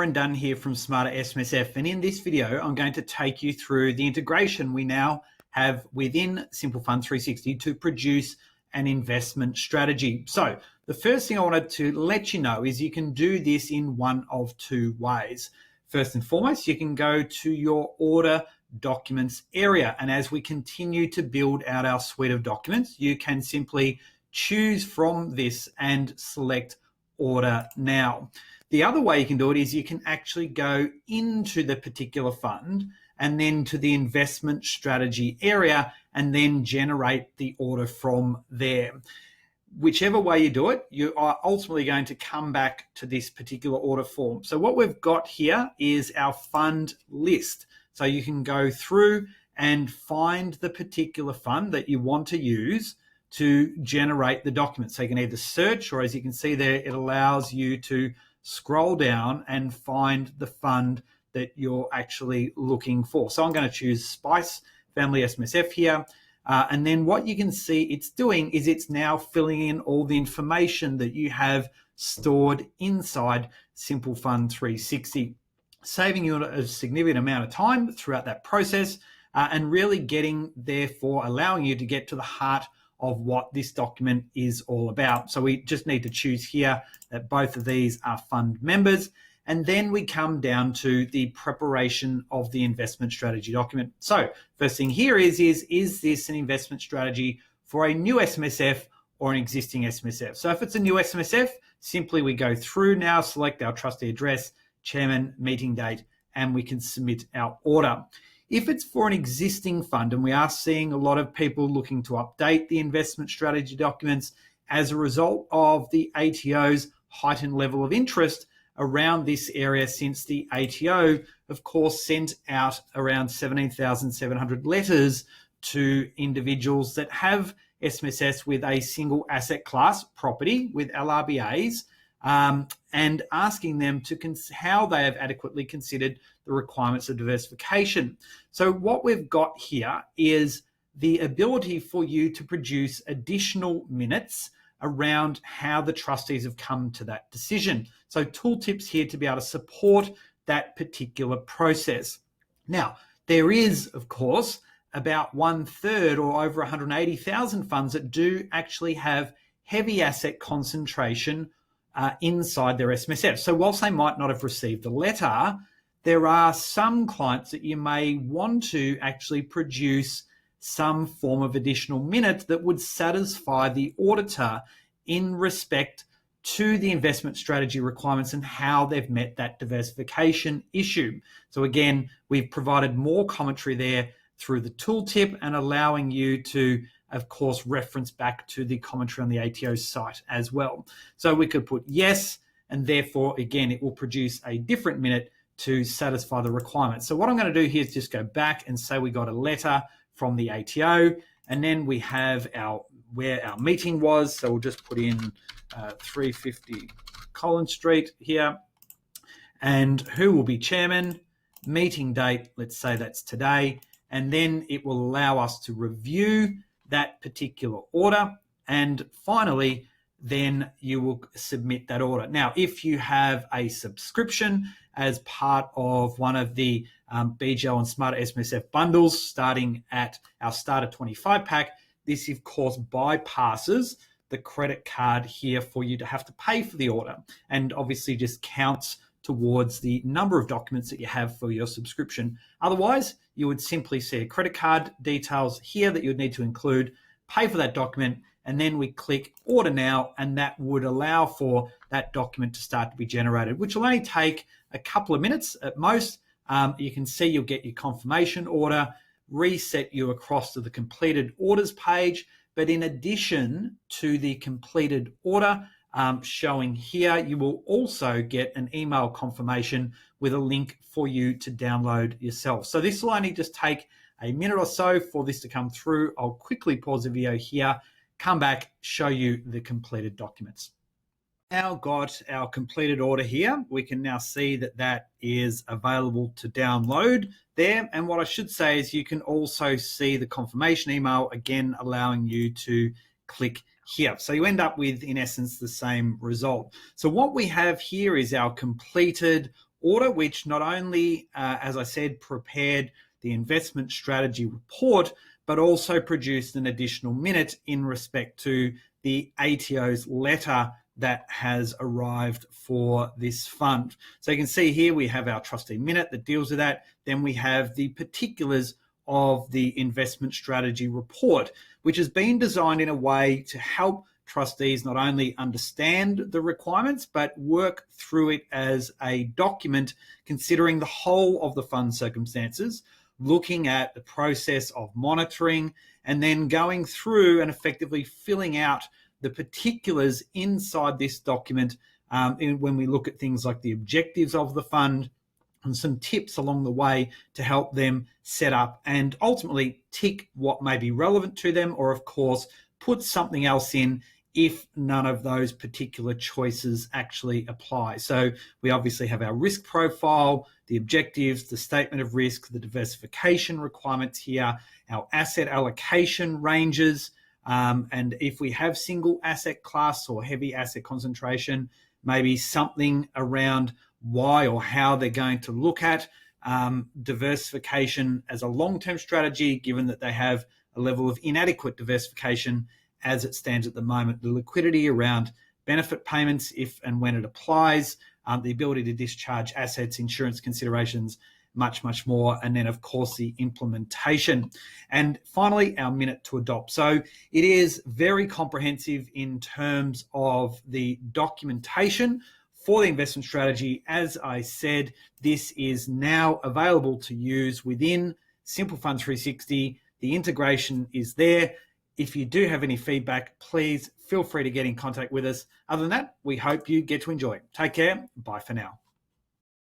Cameron Dunn here from Smarter SMSF, and in this video I'm going to take you through the integration we now have within Simple Fund 360 to produce an investment strategy. So the first thing I wanted to let you know is you can do this in one of two ways. First and foremost, you can go to your order documents area, and as we continue to build out our suite of documents, you can simply choose from this and select order now. The other way you can do it is you can actually go into the particular fund and then to the investment strategy area and then generate the order from there. Whichever way you do it, you are ultimately going to come back to this particular order form. So what we've got here is our fund list. So you can go through and find the particular fund that you want to use to generate the document. So you can either search, or as you can see there, it allows you to scroll down and find the fund that you're actually looking for. So I'm going to choose Spice Family SMSF here. And then what you can see it's doing is it's now filling in all the information that you have stored inside Simple Fund 360, saving you a significant amount of time throughout that process and really therefore allowing you to get to the heart of what this document is all about. So we just need to choose here that both of these are fund members. And then we come down to the preparation of the investment strategy document. So first thing here is this an investment strategy for a new SMSF or an existing SMSF? So if it's a new SMSF, simply we go through now, select our trustee address, chairman, meeting date, and we can submit our order. If it's for an existing fund, and we are seeing a lot of people looking to update the investment strategy documents as a result of the ATO's heightened level of interest around this area, since the ATO, of course, sent out around 17,700 letters to individuals that have SMSS with a single asset class property with LRBAs, and asking them to how they have adequately considered the requirements of diversification. So what we've got here is the ability for you to produce additional minutes around how the trustees have come to that decision. So tooltips here to be able to support that particular process. Now, there is, of course, about 1/3 or over 180,000 funds that do actually have heavy asset concentration inside their SMSF. So whilst they might not have received a letter, there are some clients that you may want to actually produce some form of additional minutes that would satisfy the auditor in respect to the investment strategy requirements and how they've met that diversification issue. So again, we've provided more commentary there through the tooltip and allowing you to, of course, reference back to the commentary on the ATO site as well. So we could put yes, and therefore, again, it will produce a different minute to satisfy the requirements. So what I'm going to do here is just go back and say we got a letter from the ATO, and then we have where our meeting was. So we'll just put in 350 Collins Street here, and who will be chairman, meeting date, let's say that's today, and then it will allow us to review that particular order, and finally then you will submit that order. Now, if you have a subscription as part of one of the BGL and Smarter SMSF bundles starting at our Starter 25 pack, this of course bypasses the credit card here for you to have to pay for the order, and obviously just counts towards the number of documents that you have for your subscription. Otherwise, you would simply see a credit card details here that you would need to include, pay for that document, and then we click order now, and that would allow for that document to start to be generated, which will only take a couple of minutes at most. You can see you'll get your confirmation order, reset you across to the completed orders page. But in addition to the completed order showing here, you will also get an email confirmation with a link for you to download yourself. So this will only just take a minute or so for this to come through. I'll quickly pause the video here, come back, show you the completed documents. Now got our completed order here. We can now see that that is available to download there. And what I should say is you can also see the confirmation email, again, allowing you to click here. So you end up with, in essence, the same result. So what we have here is our completed order, which not only, as I said, prepared the investment strategy report, but also produced an additional minute in respect to the ATO's letter that has arrived for this fund. So you can see here we have our trustee minute that deals with that. Then we have the particulars of the investment strategy report, which has been designed in a way to help trustees not only understand the requirements, but work through it as a document considering the whole of the fund circumstances, looking at the process of monitoring, and then going through and effectively filling out the particulars inside this document when we look at things like the objectives of the fund and some tips along the way to help them set up and ultimately tick what may be relevant to them, or of course put something else in if none of those particular choices actually apply. So we obviously have our risk profile, the objectives, the statement of risk, the diversification requirements here, our asset allocation ranges, and if we have single asset class or heavy asset concentration, maybe something around why or how they're going to look at diversification as a long-term strategy, given that they have a level of inadequate diversification as it stands at the moment, the liquidity around benefit payments if and when it applies, the ability to discharge assets, insurance considerations, much more, and then of course the implementation. And finally, our minute to adopt. So it is very comprehensive in terms of the documentation for the investment strategy. As I said, this is now available to use within Simple Fund 360. The integration is there. If you do have any feedback, please feel free to get in contact with us. Other than that, we hope you get to enjoy. Take care. Bye for now.